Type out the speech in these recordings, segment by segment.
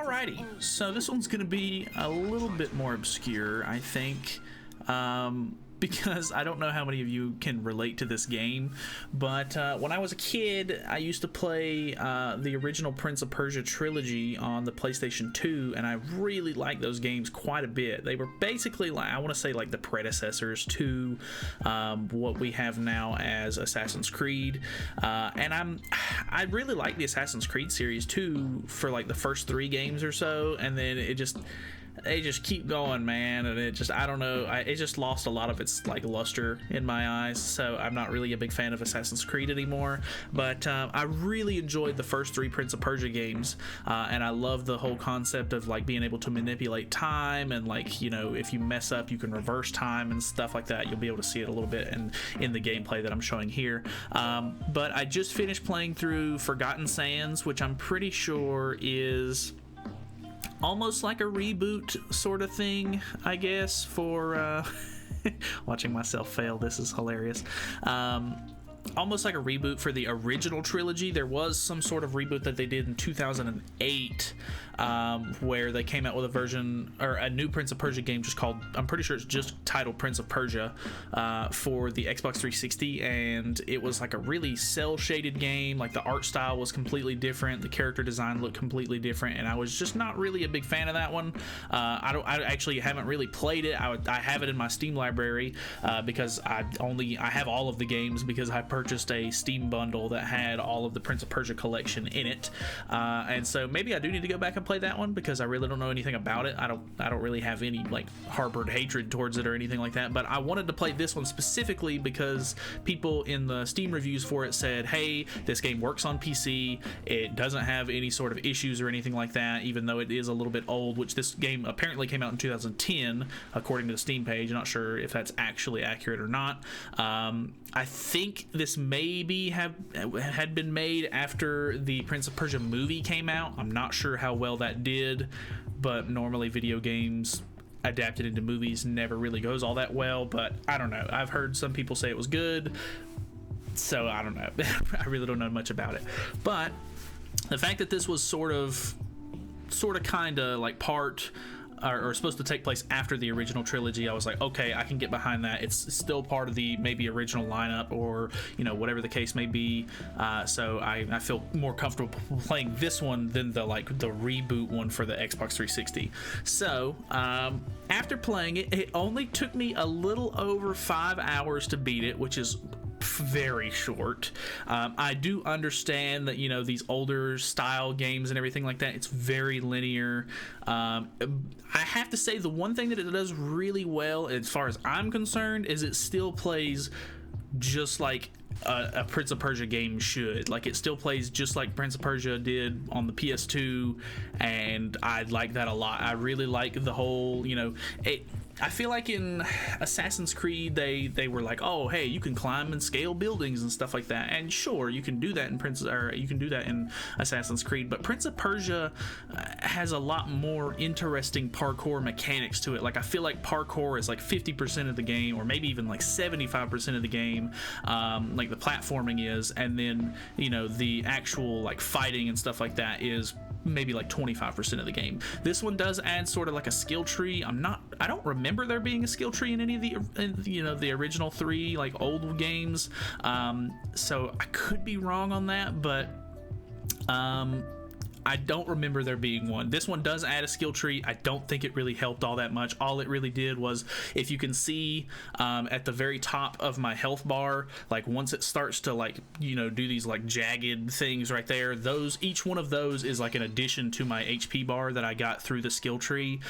Alrighty, so this one's gonna be a little bit more obscure, I think, because I don't know how many of you can relate to this game, but when I was a kid, I used to play the original Prince of Persia trilogy on the PlayStation 2, and I really liked those games quite a bit. They were basically, like, I want to say, like the predecessors to what we have now as Assassin's Creed, and I really like the Assassin's Creed series too for like the first 3 games or so, and then they just keep going, man, and it just, I don't know, it just lost a lot of its like luster in my eyes, so I'm not really a big fan of Assassin's Creed anymore. But I really enjoyed the first 3 Prince of Persia games, and I love the whole concept of like being able to manipulate time, and like, you know, if you mess up you can reverse time and stuff like that. You'll be able to see it a little bit in the gameplay that I'm showing here. But I just finished playing through Forgotten Sands, which I'm pretty sure is almost like a reboot sort of thing, I guess, for watching myself fail. This is hilarious. Almost like a reboot for the original trilogy. There was some sort of reboot that they did in 2008, where they came out with a version, or a new Prince of Persia game just called, I'm pretty sure it's just titled Prince of Persia, for the Xbox 360, and it was like a really cel-shaded game. Like the art style was completely different, the character design looked completely different, and I was just not really a big fan of that one. I actually haven't really played it. I have it in my Steam library, because I have all of the games because I purchased a Steam bundle that had all of the Prince of Persia collection in it, and so maybe I do need to go back and play that one because I really don't know anything about it. I don't really have any like harbored hatred towards it or anything like that, but I wanted to play this one specifically because people in the Steam reviews for it said, hey, this game works on PC, it doesn't have any sort of issues or anything like that, even though it is a little bit old, which this game apparently came out in 2010 according to the Steam page. I'm not sure if that's actually accurate or not. I think this maybe had been made after the Prince of Persia movie came out. I'm not sure how well that did, but normally video games adapted into movies never really goes all that well, but I don't know. I've heard some people say it was good, so I don't know. I really don't know much about it, but the fact that this was sort of kind of like part or supposed to take place after the original trilogy, I was like, okay, I can get behind that. It's still part of the maybe original lineup, or you know, whatever the case may be. So I feel more comfortable playing this one than the reboot one for the Xbox 360. So after playing it, it only took me a little over 5 hours to beat it, which is very short. I do understand that, you know, these older style games and everything like that, it's very linear. I have to say the one thing that it does really well, as far as I'm concerned, is it still plays just like a Prince of Persia game should. Like, it still plays just like Prince of Persia did on the PS2, and I like that a lot. I really like the whole, you know, I feel like in Assassin's Creed they were like, oh hey, you can climb and scale buildings and stuff like that, and sure, you can do that in Assassin's Creed, but Prince of Persia has a lot more interesting parkour mechanics to it. Like, I feel like parkour is like 50% of the game, or maybe even like 75% of the game, like the platforming is, and then, you know, the actual like fighting and stuff like that is maybe like 25% of the game. This one does add sort of like a skill tree. I don't remember there being a skill tree in any of the original 3 like old games, so I could be wrong on that, but I don't remember there being one. This one does add a skill tree. I don't think it really helped all that much. All it really did was, if you can see at the very top of my health bar, like once it starts to, like, you know, do these like jagged things right there, each one of those is like an addition to my HP bar that I got through the skill tree.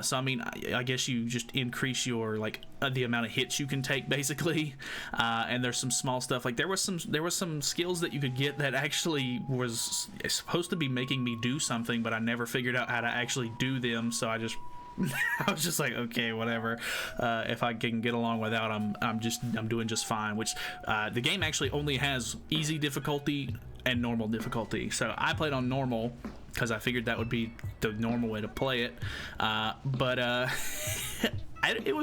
So I mean, I guess you just increase your like the amount of hits you can take, basically. And there's some small stuff, like there was some skills that you could get that actually was supposed to be making me do something, but I never figured out how to actually do them, so I was just like, okay, whatever. If I can get along without them, I'm doing just fine. Which the game actually only has easy difficulty and normal difficulty, so I played on normal because I figured that would be the normal way to play it. But it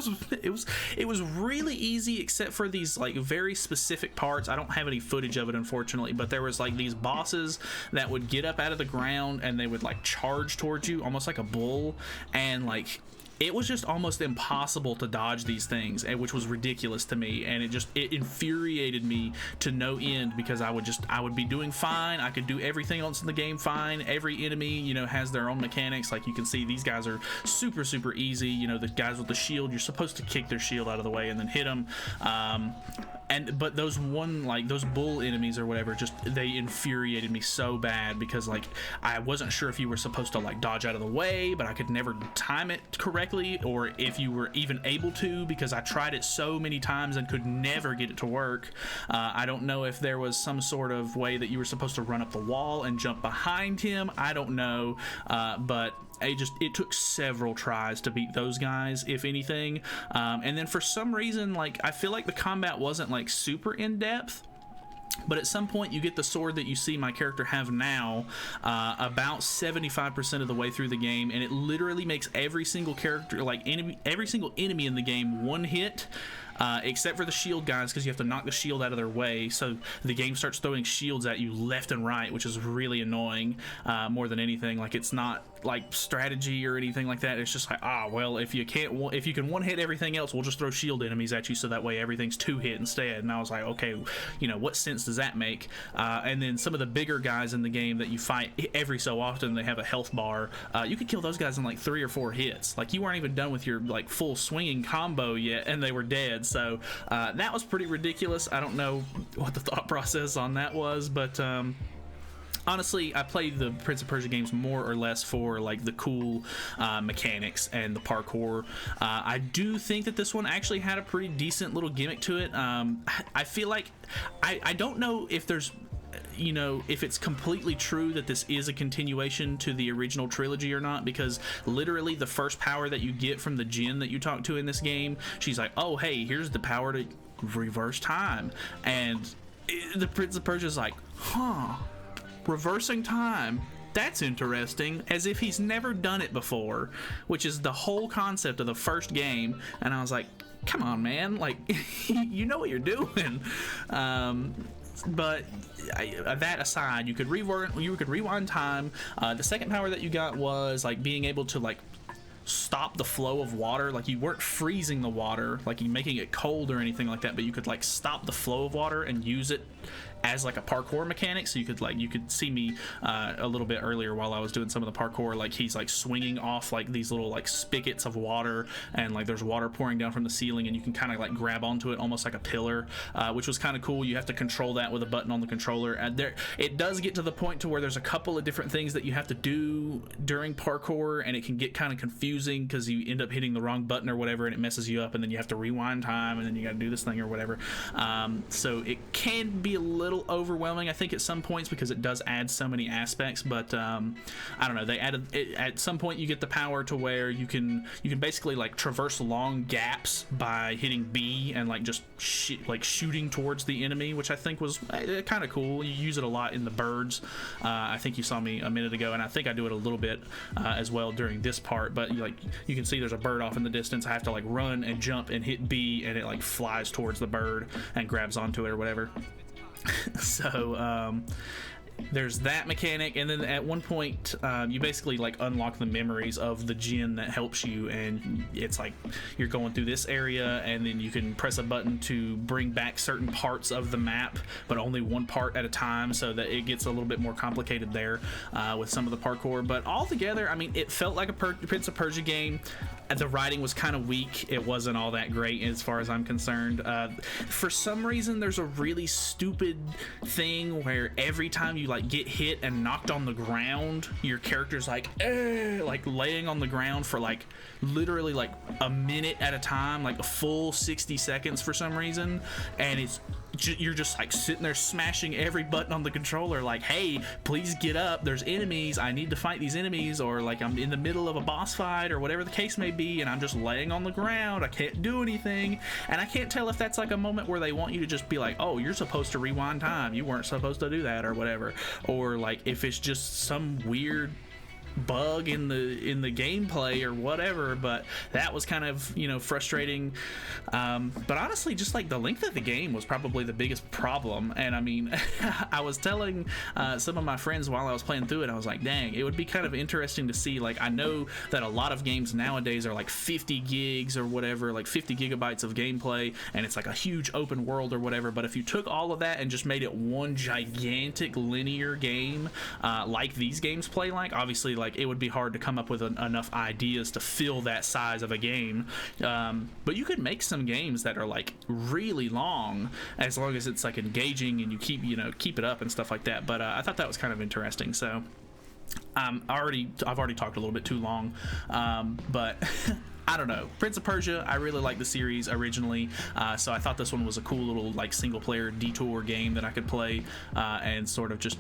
was really easy except for these like very specific parts. I don't have any footage of it, unfortunately, but there was like these bosses that would get up out of the ground and they would like charge towards you almost like a bull, and like it was just almost impossible to dodge these things, which was ridiculous to me, and it infuriated me to no end, because I would be doing fine. I could do everything else in the game fine. Every enemy, you know, has their own mechanics. Like you can see, these guys are super easy. You know, the guys with the shield, you're supposed to kick their shield out of the way and then hit them. But those bull enemies or whatever, just they infuriated me so bad, because like I wasn't sure if you were supposed to like dodge out of the way, but I could never time it correctly, or if you were even able to, because I tried it so many times and could never get it to work. I don't know if there was some sort of way that you were supposed to run up the wall and jump behind him. I don't know, but it took several tries to beat those guys, if anything. And then for some reason, like I feel like the combat wasn't like super in depth, but at some point you get the sword that you see my character have now about 75% of the way through the game, and it literally makes every single character, like every single enemy in the game, one hit. Except for the shield guys, because you have to knock the shield out of their way, so the game starts throwing shields at you left and right, which is really annoying, more than anything. Like it's not like strategy or anything like that. It's just like, well, if you can one hit everything else, we'll just throw shield enemies at you, so that way everything's two hit instead. And I was like, okay, you know, what sense does that make? And then some of the bigger guys in the game that you fight every so often, they have a health bar. You could kill those guys in like 3 or 4 hits. Like you weren't even done with your like full swinging combo yet, and they were dead. So that was pretty ridiculous. I don't know what the thought process on that was, but honestly, I played the Prince of Persia games more or less for like the cool mechanics and the parkour. I do think that this one actually had a pretty decent little gimmick to it. I feel like I don't know if there's, you know, if it's completely true that this is a continuation to the original trilogy or not, because literally the first power that you get from the djinn that you talk to in this game, she's like, oh hey, here's the power to reverse time, and the Prince of Persia is like, reversing time, that's interesting, as if he's never done it before, which is the whole concept of the first game. And I was like, come on man, like you know what you're doing. But that aside, you could rewind time. The second power that you got was like being able to like stop the flow of water. Like you weren't freezing the water, like you making it cold or anything like that, but you could like stop the flow of water and use it as like a parkour mechanic. So you could see me a little bit earlier while I was doing some of the parkour, like he's like swinging off like these little like spigots of water, and like there's water pouring down from the ceiling, and you can kind of like grab onto it almost like a pillar, which was kind of cool. You have to control that with a button on the controller, and there it does get to the point to where there's a couple of different things that you have to do during parkour, and it can get kind of confusing because you end up hitting the wrong button or whatever, and it messes you up, and then you have to rewind time, and then you got to do this thing or whatever. So it can be a little overwhelming, I think, at some points, because it does add so many aspects. But I don't know, they added it, at some point you get the power to where you can basically like traverse long gaps by hitting B and like just shooting towards the enemy, which I think was kind of cool. You use it a lot in the birds. I think you saw me a minute ago, and I think I do it a little bit as well during this part. But you can see there's a bird off in the distance. I have to like run and jump and hit B, and it like flies towards the bird and grabs onto it or whatever. So there's that mechanic, and then at one point you basically like unlock the memories of the djinn that helps you, and it's like you're going through this area, and then you can press a button to bring back certain parts of the map, but only one part at a time, so that it gets a little bit more complicated there with some of the parkour. But altogether, I mean, it felt like a Prince of Persia game. The writing was kind of weak. It wasn't all that great as far as I'm concerned. For some reason, there's a really stupid thing where every time you like get hit and knocked on the ground, your character's like laying on the ground for like literally like a minute at a time, like a full 60 seconds for some reason, and you're just like sitting there smashing every button on the controller like, hey, please get up, there's enemies, I need to fight these enemies, or like I'm in the middle of a boss fight or whatever the case may be, and I'm just laying on the ground, I can't do anything. And I can't tell if that's like a moment where they want you to just be like, oh, you're supposed to rewind time, you weren't supposed to do that or whatever, or like if it's just some weird bug in the gameplay or whatever, but that was kind of, you know, frustrating. But honestly, just like the length of the game was probably the biggest problem. And I mean, I was telling some of my friends while I was playing through it, I was like, dang, it would be kind of interesting to see, like, I know that a lot of games nowadays are like 50 gigs or whatever, like 50 gigabytes of gameplay, and it's like a huge open world or whatever. But if you took all of that and just made it one gigantic linear game, like these games play like, obviously, like, it would be hard to come up with enough ideas to fill that size of a game. But you could make some games that are like really long, as long as it's like engaging and you keep, you know, keep it up and stuff like that. But I thought that was kind of interesting. So I've already talked a little bit too long, but I don't know. Prince of Persia, I really liked the series originally, so I thought this one was a cool little like single player detour game that I could play and sort of just,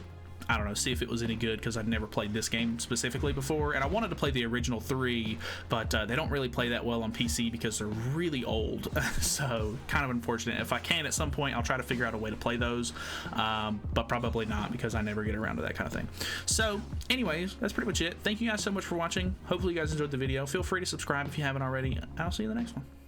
I don't know, see if it was any good, because I'd never played this game specifically before, and I wanted to play the original 3, but they don't really play that well on PC because they're really old. So kind of unfortunate. If I can at some point, I'll try to figure out a way to play those, but probably not, because I never get around to that kind of thing. So anyways, that's pretty much it. Thank you guys so much for watching. Hopefully you guys enjoyed the video. Feel free to subscribe if you haven't already. I'll see you in the next one.